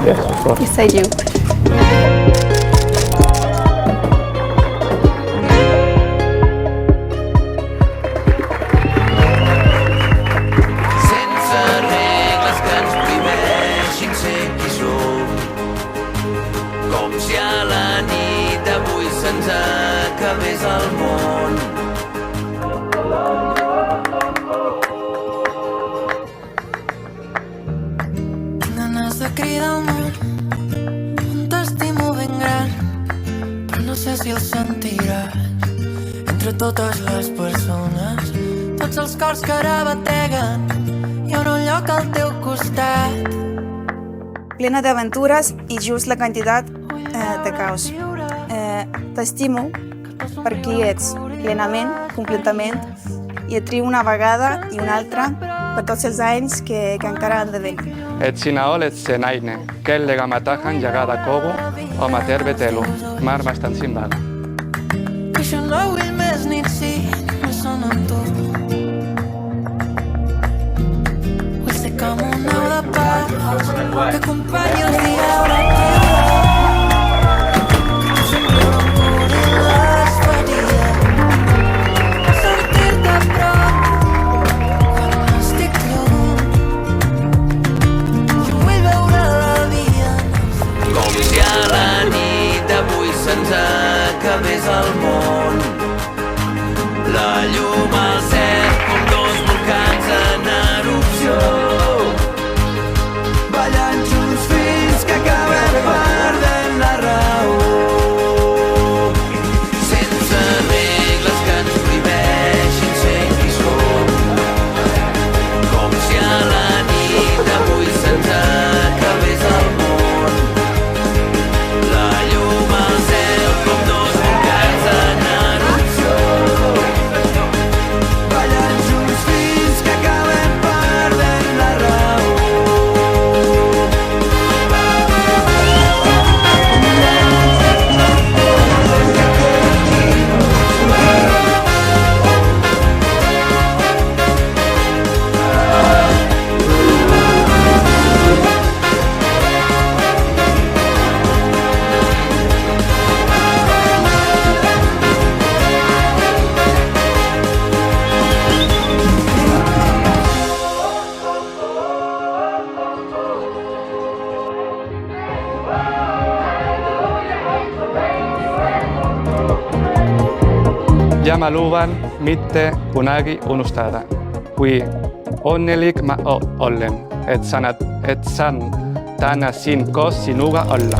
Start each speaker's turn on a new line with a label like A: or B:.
A: Yes, of course.
B: I seguiu.
C: Sense regles que ens prohibeixin ser qui som. Com si a la nit d'avui se'ns acabés el món.
D: Ganes de cridar al món, un t'estimo ben gran, però no sé si el sentiràs. Entre totes les persones, tots els cors que ara bateguen, hi ha un lloc al teu costat.
B: Plena d'aventures i just la quantitat de caos. T'estimo per qui ets, plenament, completament, i et trio una vegada i una altra per tots els anys que encara han de venir.
E: Et sinä olet se nainen, kellega mä tahan jagada kovu, oma tervetelu, marmastan simbada.
D: Que jo no vull més nit si no són amb tu. Vull ser com un au de pas que acompanyi els dies de teva. Que somriure em curi les ferides. Sentir-te a prop quan estic lluny. Jo vull veure la vida.
C: Com si a la nit d'avui se'ns acabés el món. La llum al cel com dos volcans en erupció. Ballant junts fins que acabem perdent la raó. Sense regles que ens prohibeixin ser qui som. Com si a la nit d'avui se'ns acabés el món. La llum al cel com dos volcans en erupció. Ballant junts fins que acabem perdent la raó.
E: Ja mä luvan, mitte kunagi unustada, kui onnelik mä olen, et saan tänään siin koos sinuga olla.